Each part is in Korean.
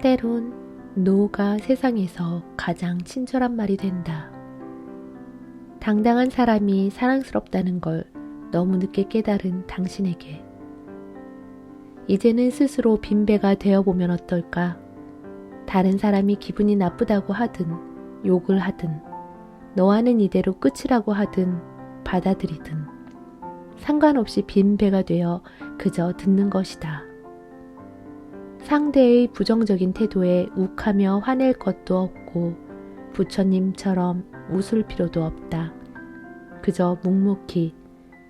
때론 노가 세상에서 가장 친절한 말이 된다. 당당한 사람이 사랑스럽다는 걸 너무 늦게 깨달은 당신에게 이제는 스스로 빈배가 되어보면 어떨까? 다른 사람이 기분이 나쁘다고 하든 욕을 하든 너와는 이대로 끝이라고 하든 받아들이든 상관없이 빈배가 되어 그저 듣는 것이다. 상대의 부정적인 태도에 욱하며 화낼 것도 없고 부처님처럼 웃을 필요도 없다. 그저 묵묵히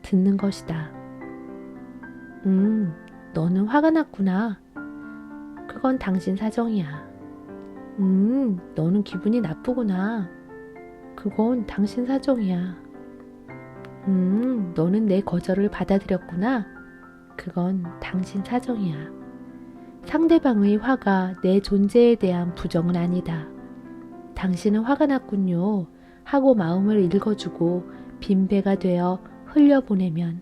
듣는 것이다. 너는 화가 났구나. 그건 당신 사정이야. 너는 기분이 나쁘구나. 그건 당신 사정이야. 너는 내 거절을 받아들였구나. 그건 당신 사정이야. 상대방의 화가 내 존재에 대한 부정은 아니다. 당신은 화가 났군요 하고 마음을 읽어주고 빈배가 되어 흘려보내면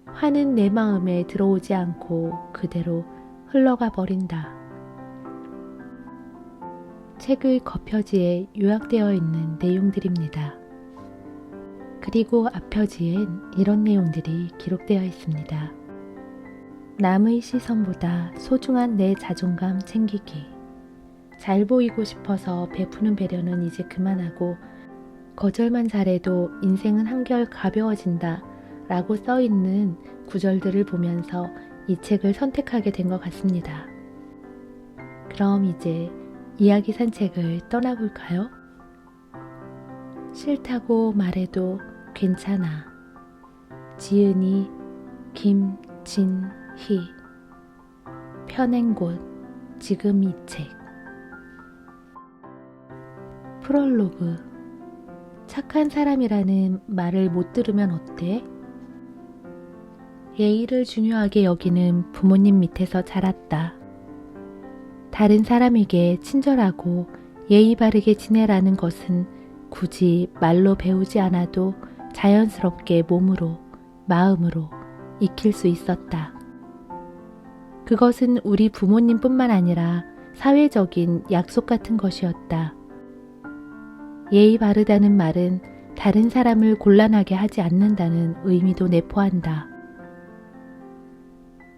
화는 내 마음에 들어오지 않고 그대로 흘러가 버린다. 책의 겉표지에 요약되어 있는 내용들입니다. 그리고 앞표지엔 이런 내용들이 기록되어 있습니다. 남의 시선보다 소중한 내 자존감 챙기기. 잘 보이고 싶어서 베푸는 배려는 이제 그만하고 거절만 잘해도 인생은 한결 가벼워진다 라고 써있는 구절들을 보면서 이 책을 선택하게 된 것 같습니다. 그럼 이제 이야기 산책을 떠나볼까요? 싫다고 말해도 괜찮아. 지은이 김진희 펴낸 곳 지금 이 책. 프롤로그. 착한 사람이라는 말을 못 들으면 어때? 예의를 중요하게 여기는 부모님 밑에서 자랐다. 다른 사람에게 친절하고 예의 바르게 지내라는 것은 굳이 말로 배우지 않아도 자연스럽게 몸으로, 마음으로 익힐 수 있었다. 그것은 우리 부모님뿐만 아니라 사회적인 약속 같은 것이었다. 예의 바르다는 말은 다른 사람을 곤란하게 하지 않는다는 의미도 내포한다.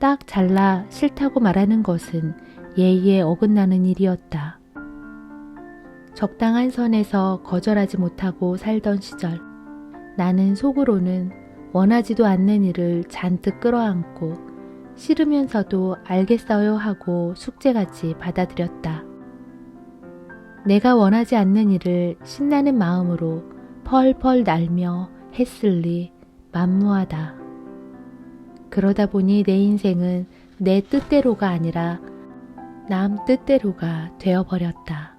딱 잘라 싫다고 말하는 것은 예의에 어긋나는 일이었다. 적당한 선에서 거절하지 못하고 살던 시절, 나는 속으로는 원하지도 않는 일을 잔뜩 끌어안고 싫으면서도 알겠어요 하고 숙제같이 받아들였다. 내가 원하지 않는 일을 신나는 마음으로 펄펄 날며 했을리 만무하다. 그러다 보니 내 인생은 내 뜻대로가 아니라 남 뜻대로가 되어버렸다.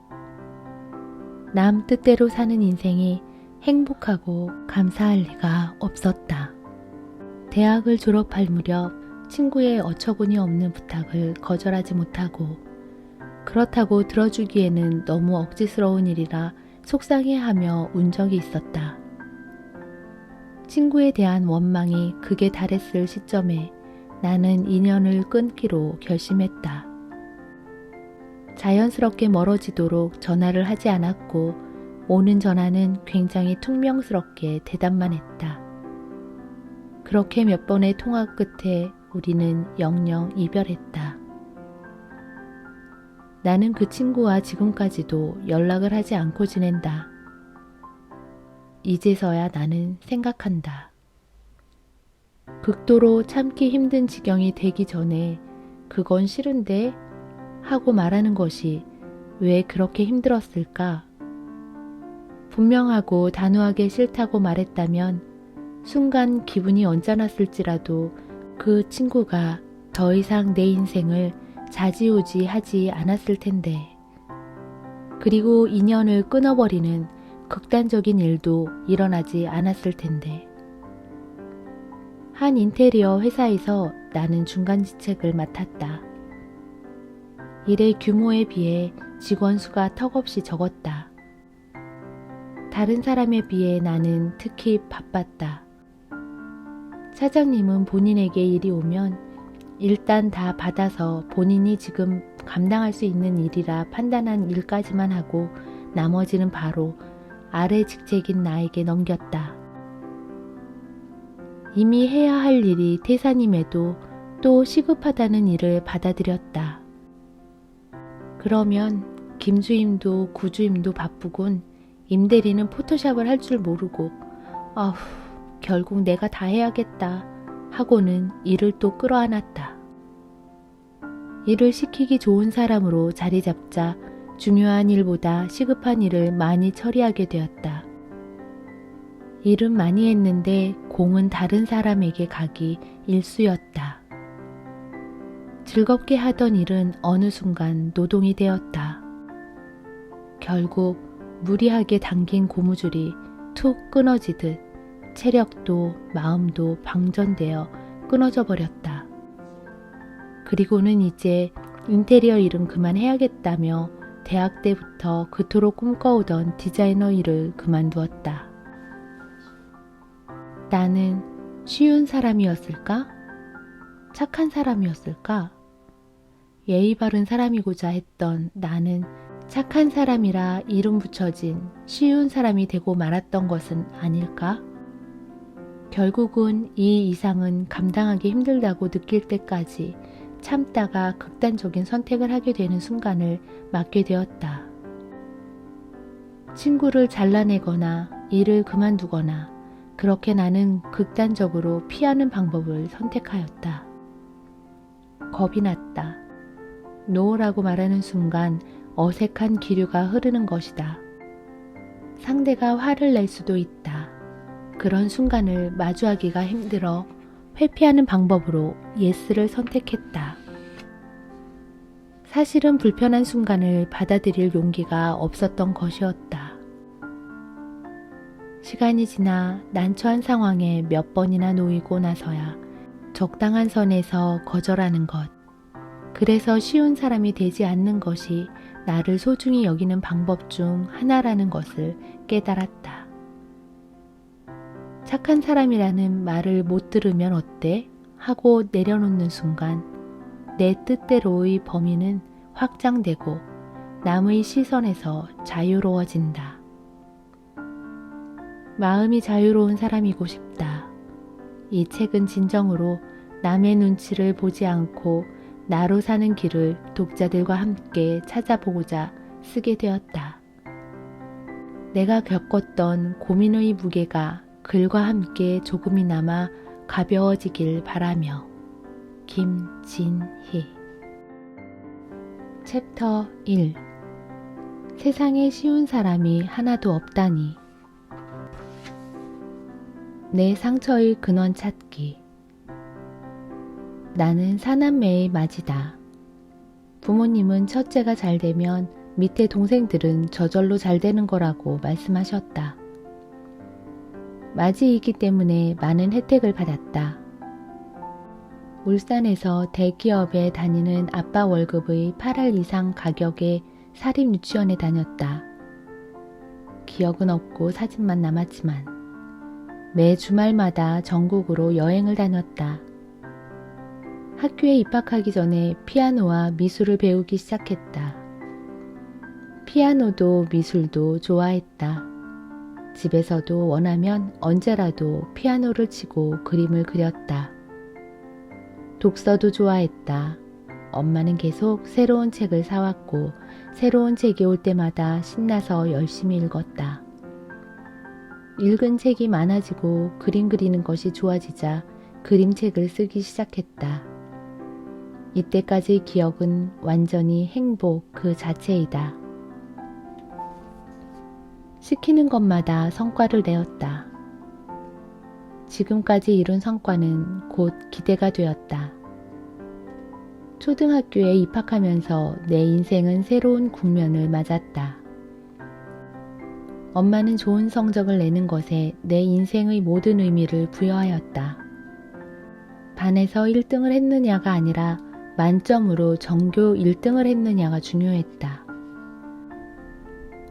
남 뜻대로 사는 인생이 행복하고 감사할 리가 없었다. 대학을 졸업할 무렵 친구의 어처구니 없는 부탁을 거절하지 못하고 그렇다고 들어주기에는 너무 억지스러운 일이라 속상해하며 운 적이 있었다. 친구에 대한 원망이 극에 달했을 시점에 나는 인연을 끊기로 결심했다. 자연스럽게 멀어지도록 전화를 하지 않았고 오는 전화는 굉장히 퉁명스럽게 대답만 했다. 그렇게 몇 번의 통화 끝에 우리는 영영 이별했다. 나는 그 친구와 지금까지도 연락을 하지 않고 지낸다. 이제서야 나는 생각한다. 극도로 참기 힘든 지경이 되기 전에 그건 싫은데 하고 말하는 것이 왜 그렇게 힘들었을까? 분명하고 단호하게 싫다고 말했다면 순간 기분이 언짢았을지라도 그 친구가 더 이상 내 인생을 좌지우지 하지 않았을 텐데. 그리고 인연을 끊어버리는 극단적인 일도 일어나지 않았을 텐데. 한 인테리어 회사에서 나는 중간지책을 맡았다. 일의 규모에 비해 직원 수가 턱없이 적었다. 다른 사람에 비해 나는 특히 바빴다. 사장님은 본인에게 일이 오면 일단 다 받아서 본인이 지금 감당할 수 있는 일이라 판단한 일까지만 하고 나머지는 바로 아래 직책인 나에게 넘겼다. 이미 해야 할 일이 태산임에도 또 시급하다는 일을 받아들였다. 그러면 김주임도 구주임도 바쁘군. 임대리는 포토샵을 할 줄 모르고 아휴 결국 내가 다 해야겠다 하고는 일을 또 끌어안았다. 일을 시키기 좋은 사람으로 자리 잡자 중요한 일보다 시급한 일을 많이 처리하게 되었다. 일은 많이 했는데 공은 다른 사람에게 가기 일쑤였다. 즐겁게 하던 일은 어느 순간 노동이 되었다. 결국 무리하게 당긴 고무줄이 툭 끊어지듯 체력도 마음도 방전되어 끊어져 버렸다. 그리고는 이제 인테리어 일은 그만해야겠다며 대학 때부터 그토록 꿈꿔오던 디자이너 일을 그만두었다. 나는 쉬운 사람이었을까? 착한 사람이었을까? 예의 바른 사람이고자 했던 나는 착한 사람이라 이름 붙여진 쉬운 사람이 되고 말았던 것은 아닐까? 결국은 이 이상은 감당하기 힘들다고 느낄 때까지 참다가 극단적인 선택을 하게 되는 순간을 맞게 되었다. 친구를 잘라내거나 일을 그만두거나 그렇게 나는 극단적으로 피하는 방법을 선택하였다. 겁이 났다. 노라고 말하는 순간 어색한 기류가 흐르는 것이다. 상대가 화를 낼 수도 있다. 그런 순간을 마주하기가 힘들어 회피하는 방법으로 예스를 선택했다. 사실은 불편한 순간을 받아들일 용기가 없었던 것이었다. 시간이 지나 난처한 상황에 몇 번이나 놓이고 나서야 적당한 선에서 거절하는 것. 그래서 쉬운 사람이 되지 않는 것이 나를 소중히 여기는 방법 중 하나라는 것을 깨달았다. 착한 사람이라는 말을 못 들으면 어때? 하고 내려놓는 순간 내 뜻대로의 범위는 확장되고 남의 시선에서 자유로워진다. 마음이 자유로운 사람이고 싶다. 이 책은 진정으로 남의 눈치를 보지 않고 나로 사는 길을 독자들과 함께 찾아보고자 쓰게 되었다. 내가 겪었던 고민의 무게가 글과 함께 조금이나마 가벼워지길 바라며. 김진희. 챕터 1. 세상에 쉬운 사람이 하나도 없다니. 내 상처의 근원 찾기. 나는 사남매의 맏이다. 부모님은 첫째가 잘 되면 밑에 동생들은 저절로 잘 되는 거라고 말씀하셨다. 맏이기 때문에 많은 혜택을 받았다. 울산에서 대기업에 다니는 아빠 월급의 8할 이상 가격의 사립유치원에 다녔다. 기억은 없고 사진만 남았지만 매 주말마다 전국으로 여행을 다녔다. 학교에 입학하기 전에 피아노와 미술을 배우기 시작했다. 피아노도 미술도 좋아했다. 집에서도 원하면 언제라도 피아노를 치고 그림을 그렸다. 독서도 좋아했다. 엄마는 계속 새로운 책을 사왔고 새로운 책이 올 때마다 신나서 열심히 읽었다. 읽은 책이 많아지고 그림 그리는 것이 좋아지자 그림책을 쓰기 시작했다. 이때까지 기억은 완전히 행복 그 자체이다. 시키는 것마다 성과를 내었다. 지금까지 이룬 성과는 곧 기대가 되었다. 초등학교에 입학하면서 내 인생은 새로운 국면을 맞았다. 엄마는 좋은 성적을 내는 것에 내 인생의 모든 의미를 부여하였다. 반에서 1등을 했느냐가 아니라 만점으로 전교 1등을 했느냐가 중요했다.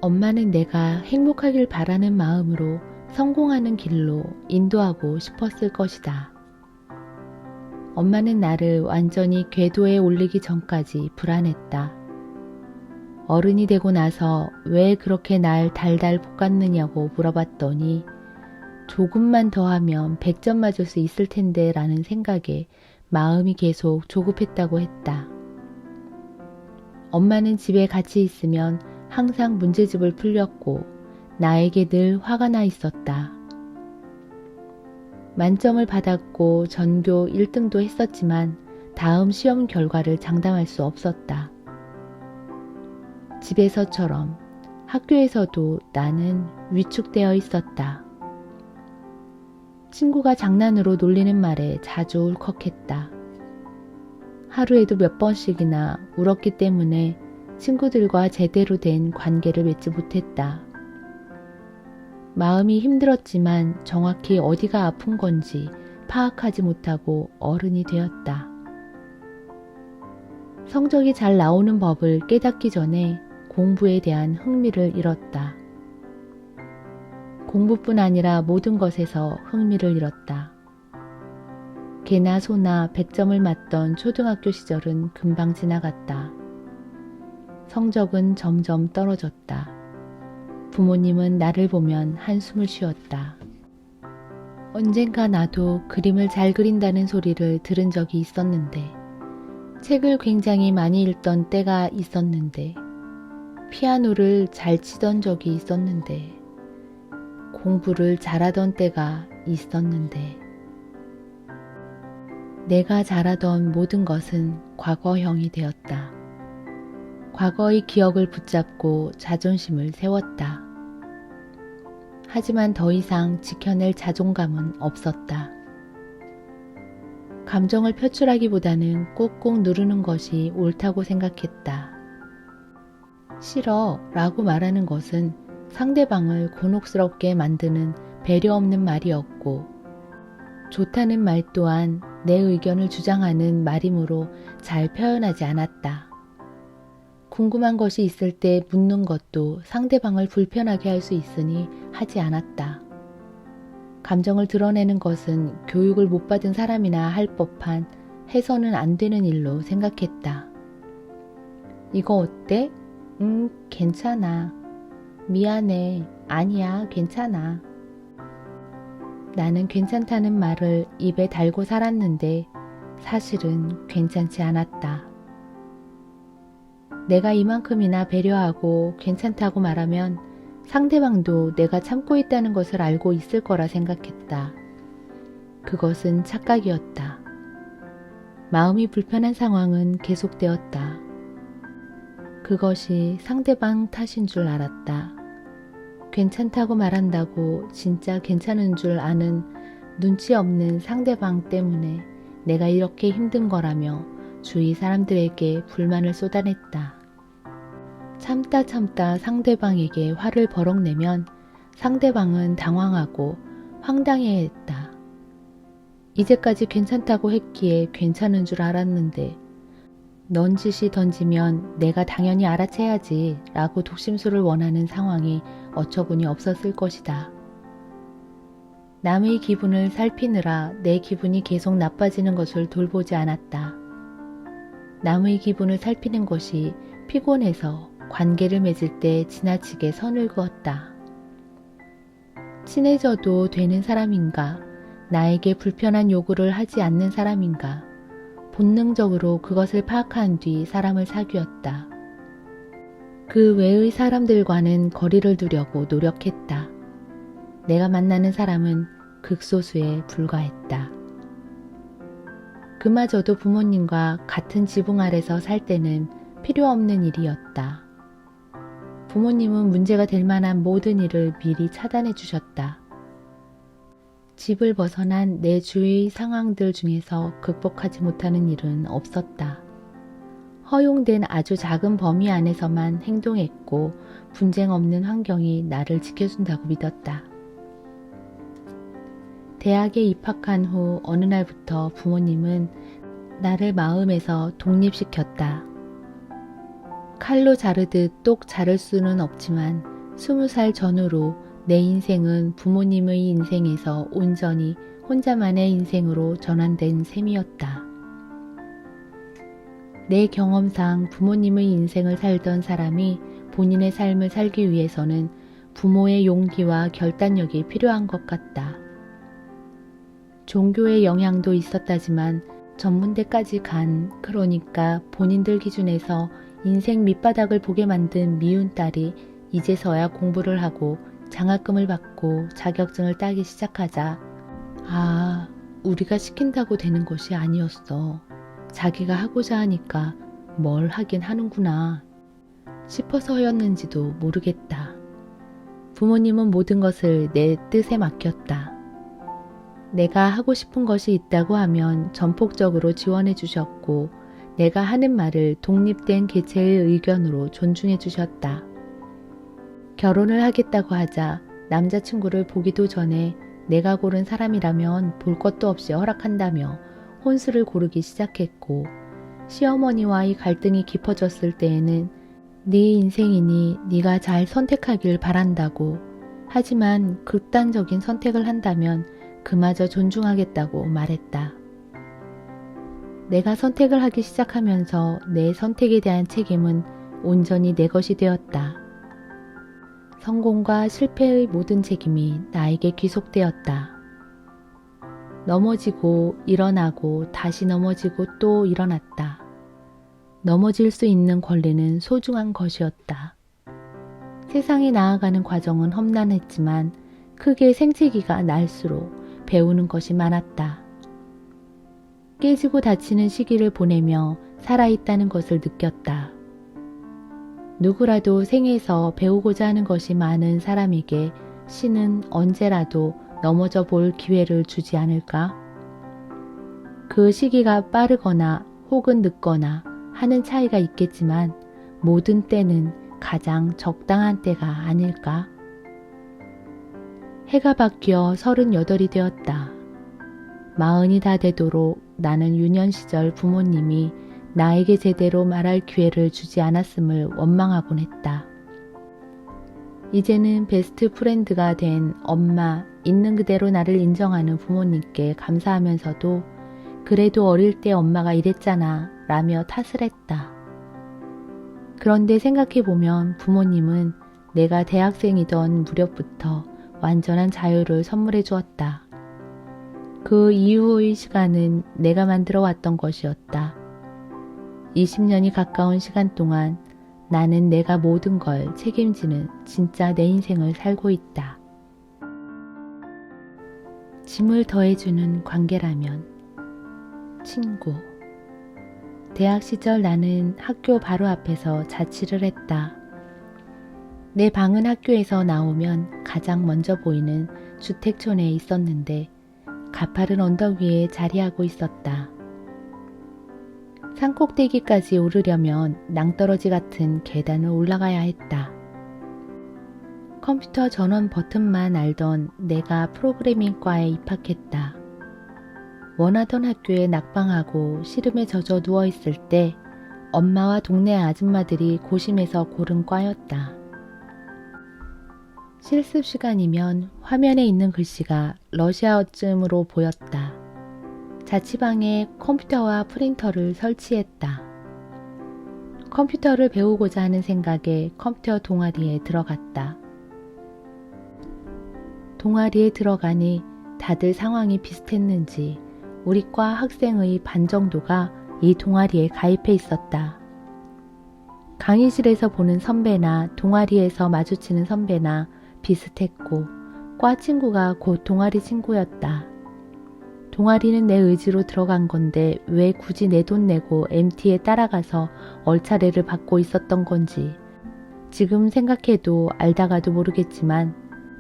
엄마는 내가 행복하길 바라는 마음으로 성공하는 길로 인도하고 싶었을 것이다. 엄마는 나를 완전히 궤도에 올리기 전까지 불안했다. 어른이 되고 나서 왜 그렇게 날 달달 볶았느냐고 물어봤더니 조금만 더 하면 100점 맞을 수 있을 텐데 라는 생각에 마음이 계속 조급했다고 했다. 엄마는 집에 같이 있으면 항상 문제집을 풀렸고 나에게 늘 화가 나 있었다. 만점을 받았고 전교 1등도 했었지만 다음 시험 결과를 장담할 수 없었다. 집에서처럼 학교에서도 나는 위축되어 있었다. 친구가 장난으로 놀리는 말에 자주 울컥했다. 하루에도 몇 번씩이나 울었기 때문에 친구들과 제대로 된 관계를 맺지 못했다. 마음이 힘들었지만 정확히 어디가 아픈 건지 파악하지 못하고 어른이 되었다. 성적이 잘 나오는 법을 깨닫기 전에 공부에 대한 흥미를 잃었다. 공부뿐 아니라 모든 것에서 흥미를 잃었다. 개나 소나 100점을 맞던 초등학교 시절은 금방 지나갔다. 성적은 점점 떨어졌다. 부모님은 나를 보면 한숨을 쉬었다. 언젠가 나도 그림을 잘 그린다는 소리를 들은 적이 있었는데, 책을 굉장히 많이 읽던 때가 있었는데, 피아노를 잘 치던 적이 있었는데, 공부를 잘하던 때가 있었는데, 내가 잘하던 모든 것은 과거형이 되었다. 과거의 기억을 붙잡고 자존심을 세웠다. 하지만 더 이상 지켜낼 자존감은 없었다. 감정을 표출하기보다는 꾹꾹 누르는 것이 옳다고 생각했다. 싫어 라고 말하는 것은 상대방을 곤혹스럽게 만드는 배려 없는 말이었고, 좋다는 말 또한 내 의견을 주장하는 말이므로 잘 표현하지 않았다. 궁금한 것이 있을 때 묻는 것도 상대방을 불편하게 할 수 있으니 하지 않았다. 감정을 드러내는 것은 교육을 못 받은 사람이나 할 법한 해서는 안 되는 일로 생각했다. 이거 어때? 괜찮아. 미안해. 아니야, 괜찮아. 나는 괜찮다는 말을 입에 달고 살았는데 사실은 괜찮지 않았다. 내가 이만큼이나 배려하고 괜찮다고 말하면 상대방도 내가 참고 있다는 것을 알고 있을 거라 생각했다. 그것은 착각이었다. 마음이 불편한 상황은 계속되었다. 그것이 상대방 탓인 줄 알았다. 괜찮다고 말한다고 진짜 괜찮은 줄 아는 눈치 없는 상대방 때문에 내가 이렇게 힘든 거라며 주위 사람들에게 불만을 쏟아냈다. 참다 상대방에게 화를 버럭내면 상대방은 당황하고 황당해했다. 이제까지 괜찮다고 했기에 괜찮은 줄 알았는데 넌지시 던지면 내가 당연히 알아채야지 라고 독심술을 원하는 상황이 어처구니 없었을 것이다. 남의 기분을 살피느라 내 기분이 계속 나빠지는 것을 돌보지 않았다. 남의 기분을 살피는 것이 피곤해서 관계를 맺을 때 지나치게 선을 그었다. 친해져도 되는 사람인가, 나에게 불편한 요구를 하지 않는 사람인가, 본능적으로 그것을 파악한 뒤 사람을 사귀었다. 그 외의 사람들과는 거리를 두려고 노력했다. 내가 만나는 사람은 극소수에 불과했다. 그마저도 부모님과 같은 지붕 아래서 살 때는 필요 없는 일이었다. 부모님은 문제가 될 만한 모든 일을 미리 차단해 주셨다. 집을 벗어난 내 주위의 상황들 중에서 극복하지 못하는 일은 없었다. 허용된 아주 작은 범위 안에서만 행동했고 분쟁 없는 환경이 나를 지켜준다고 믿었다. 대학에 입학한 후 어느 날부터 부모님은 나를 마음에서 독립시켰다. 칼로 자르듯 똑 자를 수는 없지만 20살 전후로 내 인생은 부모님의 인생에서 온전히 혼자만의 인생으로 전환된 셈이었다. 내 경험상 부모님의 인생을 살던 사람이 본인의 삶을 살기 위해서는 부모의 용기와 결단력이 필요한 것 같다. 종교의 영향도 있었다지만 전문대까지 그러니까 본인들 기준에서 인생 밑바닥을 보게 만든 미운 딸이 이제서야 공부를 하고 장학금을 받고 자격증을 따기 시작하자 우리가 시킨다고 되는 것이 아니었어. 자기가 하고자 하니까 뭘 하긴 하는구나 싶어서였는지도 모르겠다. 부모님은 모든 것을 내 뜻에 맡겼다. 내가 하고 싶은 것이 있다고 하면 전폭적으로 지원해 주셨고 내가 하는 말을 독립된 개체의 의견으로 존중해 주셨다. 결혼을 하겠다고 하자 남자친구를 보기도 전에 내가 고른 사람이라면 볼 것도 없이 허락한다며 혼수를 고르기 시작했고 시어머니와의 갈등이 깊어졌을 때에는 네 인생이니 네가 잘 선택하길 바란다고 하지만 극단적인 선택을 한다면 그마저 존중하겠다고 말했다. 내가 선택을 하기 시작하면서 내 선택에 대한 책임은 온전히 내 것이 되었다. 성공과 실패의 모든 책임이 나에게 귀속되었다. 넘어지고 일어나고 다시 넘어지고 또 일어났다. 넘어질 수 있는 권리는 소중한 것이었다. 세상에 나아가는 과정은 험난했지만 크게 생채기가 날수록 배우는 것이 많았다. 깨지고 다치는 시기를 보내며 살아있다는 것을 느꼈다. 누구라도 생에서 배우고자 하는 것이 많은 사람에게 신은 언제라도 넘어져 볼 기회를 주지 않을까? 그 시기가 빠르거나 혹은 늦거나 하는 차이가 있겠지만 모든 때는 가장 적당한 때가 아닐까? 해가 바뀌어 38이 되었다. 40이 다 되도록 나는 유년 시절 부모님이 나에게 제대로 말할 기회를 주지 않았음을 원망하곤 했다. 이제는 베스트 프렌드가 된 엄마, 있는 그대로 나를 인정하는 부모님께 감사하면서도 그래도 어릴 때 엄마가 이랬잖아 라며 탓을 했다. 그런데 생각해보면 부모님은 내가 대학생이던 무렵부터 완전한 자유를 선물해 주었다. 그 이후의 시간은 내가 만들어 왔던 것이었다. 20년이 가까운 시간 동안 나는 내가 모든 걸 책임지는 진짜 내 인생을 살고 있다. 짐을 더해주는 관계라면 친구. 대학 시절 나는 학교 바로 앞에서 자취를 했다. 내 방은 학교에서 나오면 가장 먼저 보이는 주택촌에 있었는데 가파른 언덕 위에 자리하고 있었다. 산꼭대기까지 오르려면 낭떠러지 같은 계단을 올라가야 했다. 컴퓨터 전원 버튼만 알던 내가 프로그래밍과에 입학했다. 원하던 학교에 낙방하고 시름에 젖어 누워있을 때 엄마와 동네 아줌마들이 고심해서 고른 과였다. 실습 시간이면 화면에 있는 글씨가 러시아어쯤으로 보였다. 자취방에 컴퓨터와 프린터를 설치했다. 컴퓨터를 배우고자 하는 생각에 컴퓨터 동아리에 들어갔다. 동아리에 들어가니 다들 상황이 비슷했는지 우리 과 학생의 반 정도가 이 동아리에 가입해 있었다. 강의실에서 보는 선배나 동아리에서 마주치는 선배나 비슷했고 과 친구가 곧 동아리 친구였다. 동아리는 내 의지로 들어간 건데 왜 굳이 내 돈 내고 MT에 따라가서 얼차례를 받고 있었던 건지 지금 생각해도 알다가도 모르겠지만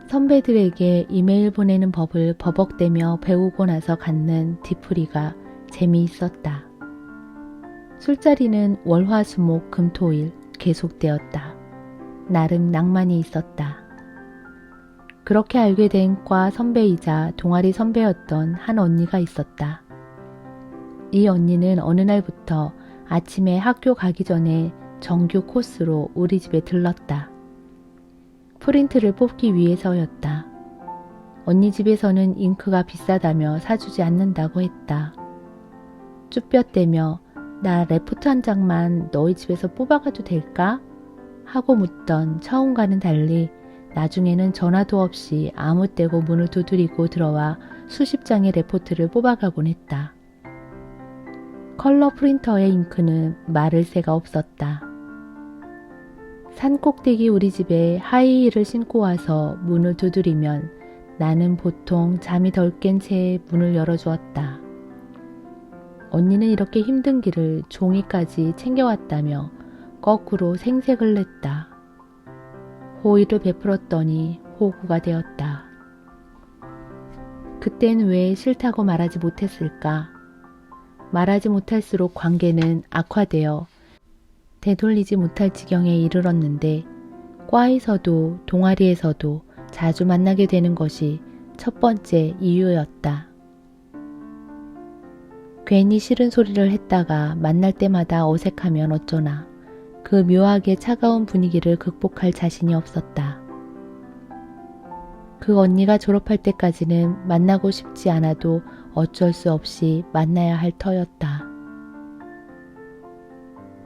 선배들에게 이메일 보내는 법을 버벅대며 배우고 나서 갖는 뒤풀이가 재미있었다. 술자리는 월화수목 금토일 계속되었다. 나름 낭만이 있었다. 그렇게 알게 된 과 선배이자 동아리 선배였던 한 언니가 있었다. 이 언니는 어느 날부터 아침에 학교 가기 전에 정규 코스로 우리 집에 들렀다. 프린트를 뽑기 위해서였다. 언니 집에서는 잉크가 비싸다며 사주지 않는다고 했다. 쭈뼛대며 나 레포트 한 장만 너희 집에서 뽑아가도 될까? 하고 묻던 처음과는 달리 나중에는 전화도 없이 아무 때고 문을 두드리고 들어와 수십 장의 레포트를 뽑아가곤 했다. 컬러 프린터의 잉크는 마를 새가 없었다. 산꼭대기 우리 집에 하이힐을 신고 와서 문을 두드리면 나는 보통 잠이 덜 깬 채 문을 열어주었다. 언니는 이렇게 힘든 길을 종이까지 챙겨왔다며 거꾸로 생색을 냈다. 호의를 베풀었더니 호구가 되었다. 그땐 왜 싫다고 말하지 못했을까? 말하지 못할수록 관계는 악화되어 되돌리지 못할 지경에 이르렀는데 과에서도 동아리에서도 자주 만나게 되는 것이 첫 번째 이유였다. 괜히 싫은 소리를 했다가 만날 때마다 어색하면 어쩌나 그 묘하게 차가운 분위기를 극복할 자신이 없었다. 그 언니가 졸업할 때까지는 만나고 싶지 않아도 어쩔 수 없이 만나야 할 터였다.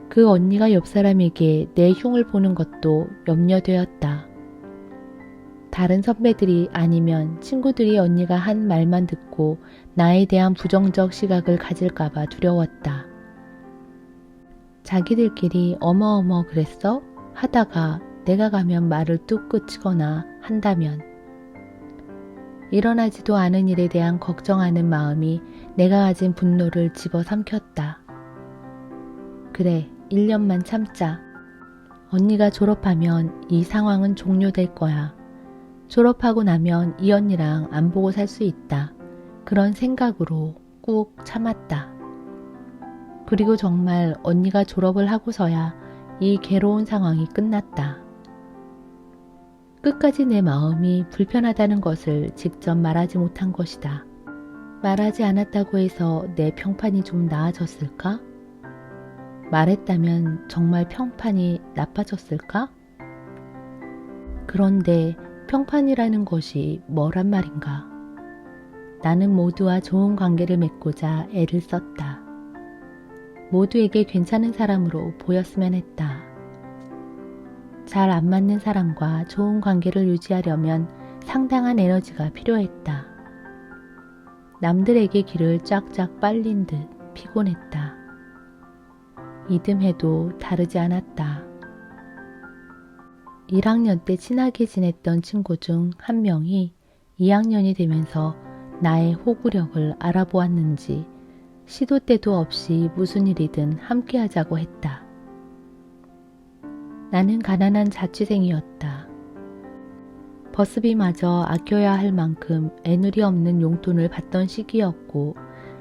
그 언니가 옆 사람에게 내 흉을 보는 것도 염려되었다. 다른 선배들이 아니면 친구들이 언니가 한 말만 듣고 나에 대한 부정적 시각을 가질까봐 두려웠다. 자기들끼리 어머어머 그랬어? 하다가 내가 가면 말을 뚝 끊치거나 한다면 일어나지도 않은 일에 대한 걱정하는 마음이 내가 가진 분노를 집어삼켰다. 그래, 1년만 참자. 언니가 졸업하면 이 상황은 종료될 거야. 졸업하고 나면 이 언니랑 안 보고 살 수 있다. 그런 생각으로 꾹 참았다. 그리고 정말 언니가 졸업을 하고서야 이 괴로운 상황이 끝났다. 끝까지 내 마음이 불편하다는 것을 직접 말하지 못한 것이다. 말하지 않았다고 해서 내 평판이 좀 나아졌을까? 말했다면 정말 평판이 나빠졌을까? 그런데 평판이라는 것이 뭐란 말인가? 나는 모두와 좋은 관계를 맺고자 애를 썼다. 모두에게 괜찮은 사람으로 보였으면 했다. 잘 안 맞는 사람과 좋은 관계를 유지하려면 상당한 에너지가 필요했다. 남들에게 길을 쫙쫙 빨린 듯 피곤했다. 이듬해도 다르지 않았다. 1학년 때 친하게 지냈던 친구 중 한 명이 2학년이 되면서 나의 호구력을 알아보았는지 시도 때도 없이 무슨 일이든 함께 하자고 했다. 나는 가난한 자취생이었다. 버스비마저 아껴야 할 만큼 애누리 없는 용돈을 받던 시기였고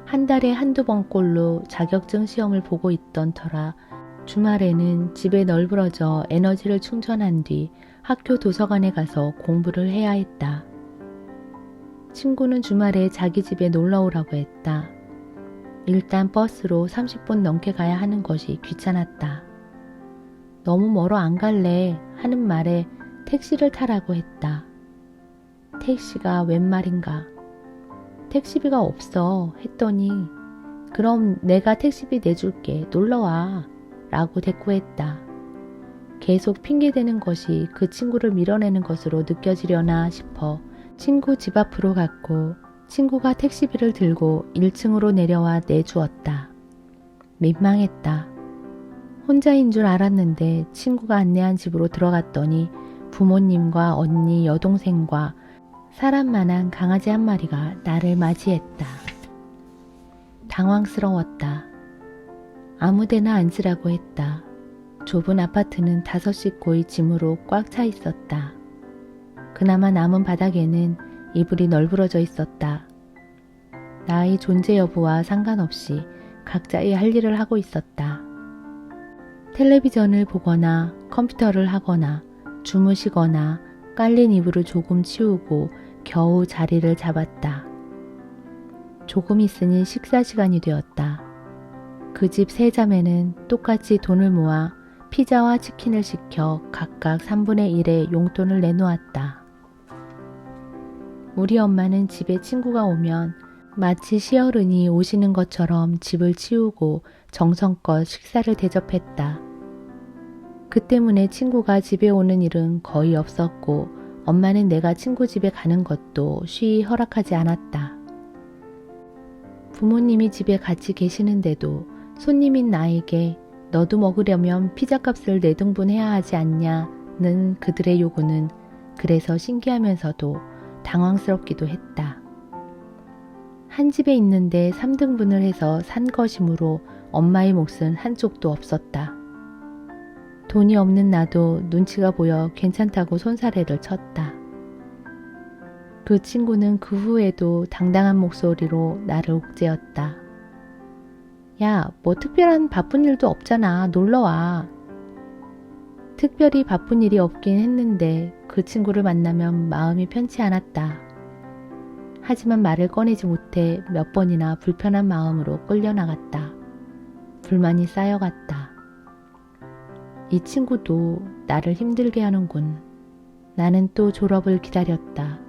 한 달에 한두 번꼴로 자격증 시험을 보고 있던 터라 주말에는 집에 널브러져 에너지를 충전한 뒤 학교 도서관에 가서 공부를 해야 했다. 친구는 주말에 자기 집에 놀러 오라고 했다. 일단 버스로 30분 넘게 가야 하는 것이 귀찮았다. 너무 멀어 안 갈래 하는 말에 택시를 타라고 했다. 택시가 웬 말인가? 택시비가 없어 했더니 그럼 내가 택시비 내줄게 놀러와 라고 대꾸했다. 계속 핑계대는 것이 그 친구를 밀어내는 것으로 느껴지려나 싶어 친구 집 앞으로 갔고 친구가 택시비를 들고 1층으로 내려와 내주었다. 민망했다. 혼자인 줄 알았는데 친구가 안내한 집으로 들어갔더니 부모님과 언니, 여동생과 사람만한 강아지 한 마리가 나를 맞이했다. 당황스러웠다. 아무데나 앉으라고 했다. 좁은 아파트는 5식구의 짐으로 꽉 차 있었다. 그나마 남은 바닥에는 이불이 널브러져 있었다. 나의 존재 여부와 상관없이 각자의 할 일을 하고 있었다. 텔레비전을 보거나 컴퓨터를 하거나 주무시거나 깔린 이불을 조금 치우고 겨우 자리를 잡았다. 조금 있으니 식사 시간이 되었다. 그 집 세 자매는 똑같이 돈을 모아 피자와 치킨을 시켜 각각 3분의 1의 용돈을 내놓았다. 우리 엄마는 집에 친구가 오면 마치 시어른이 오시는 것처럼 집을 치우고 정성껏 식사를 대접했다. 그 때문에 친구가 집에 오는 일은 거의 없었고 엄마는 내가 친구 집에 가는 것도 쉬이 허락하지 않았다. 부모님이 집에 같이 계시는데도 손님인 나에게 너도 먹으려면 피자값을 4등분 해야 하지 않냐는 그들의 요구는 그래서 신기하면서도 당황스럽기도 했다. 한 집에 있는데 3등분을 해서 산 것이므로 엄마의 몫은 한쪽도 없었다. 돈이 없는 나도 눈치가 보여 괜찮다고 손사래를 쳤다. 그 친구는 그 후에도 당당한 목소리로 나를 옥죄었다. 야, 뭐 특별한 바쁜 일도 없잖아. 놀러와. 특별히 바쁜 일이 없긴 했는데 그 친구를 만나면 마음이 편치 않았다. 하지만 말을 꺼내지 못해 몇 번이나 불편한 마음으로 끌려나갔다. 불만이 쌓여갔다. 이 친구도 나를 힘들게 하는군. 나는 또 졸업을 기다렸다.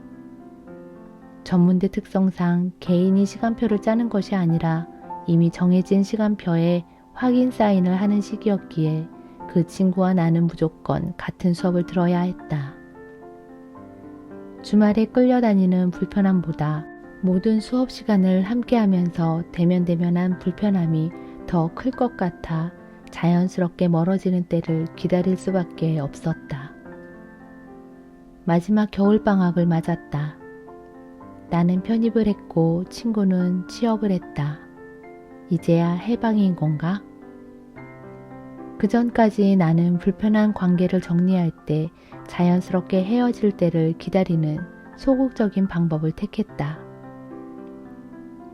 전문대 특성상 개인이 시간표를 짜는 것이 아니라 이미 정해진 시간표에 확인 사인을 하는 시기였기에 그 친구와 나는 무조건 같은 수업을 들어야 했다. 주말에 끌려다니는 불편함보다 모든 수업 시간을 함께하면서 대면대면한 불편함이 더 클 것 같아 자연스럽게 멀어지는 때를 기다릴 수밖에 없었다. 마지막 겨울방학을 맞았다. 나는 편입을 했고 친구는 취업을 했다. 이제야 해방인 건가? 그 전까지 나는 불편한 관계를 정리할 때 자연스럽게 헤어질 때를 기다리는 소극적인 방법을 택했다.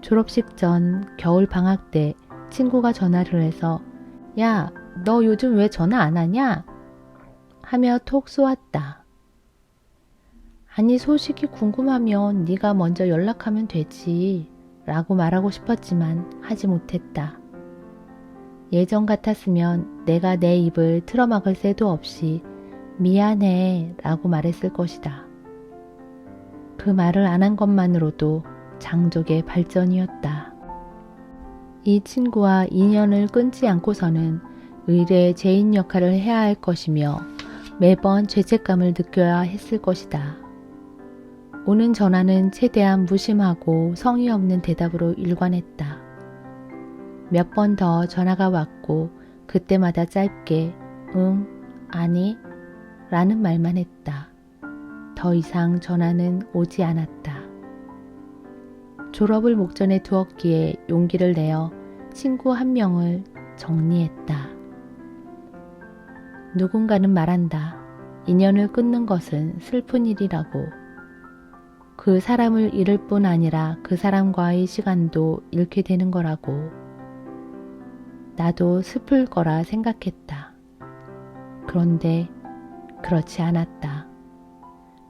졸업식 전 겨울 방학 때 친구가 전화를 해서 야, 너 요즘 왜 전화 안 하냐? 하며 톡 쏘았다. 아니 소식이 궁금하면 네가 먼저 연락하면 되지 라고 말하고 싶었지만 하지 못했다. 예전 같았으면 내가 내 입을 틀어막을 새도 없이 미안해 라고 말했을 것이다. 그 말을 안 한 것만으로도 장족의 발전이었다. 이 친구와 인연을 끊지 않고서는 의뢰의 죄인 역할을 해야 할 것이며 매번 죄책감을 느껴야 했을 것이다. 오는 전화는 최대한 무심하고 성의 없는 대답으로 일관했다. 몇 번 더 전화가 왔고 그때마다 짧게 응, 아니 라는 말만 했다. 더 이상 전화는 오지 않았다. 졸업을 목전에 두었기에 용기를 내어 친구 한 명을 정리했다. 누군가는 말한다. 인연을 끊는 것은 슬픈 일이라고. 그 사람을 잃을 뿐 아니라 그 사람과의 시간도 잃게 되는 거라고. 나도 슬플 거라 생각했다. 그런데 그렇지 않았다.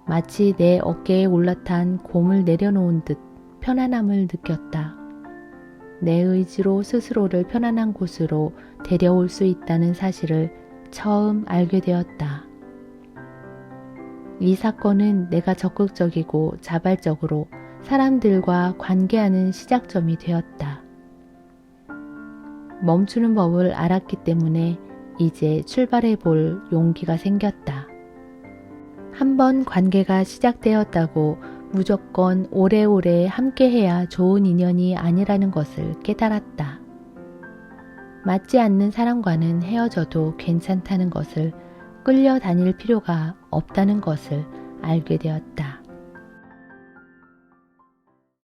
마치 내 어깨에 올라탄 곰을 내려놓은 듯 편안함을 느꼈다. 내 의지로 스스로를 편안한 곳으로 데려올 수 있다는 사실을 처음 알게 되었다. 이 사건은 내가 적극적이고 자발적으로 사람들과 관계하는 시작점이 되었다. 멈추는 법을 알았기 때문에 이제 출발해 볼 용기가 생겼다. 한번 관계가 시작되었다고 무조건 오래오래 함께해야 좋은 인연이 아니라는 것을 깨달았다. 맞지 않는 사람과는 헤어져도 괜찮다는 것을, 끌려다닐 필요가 없다는 것을 알게 되었다.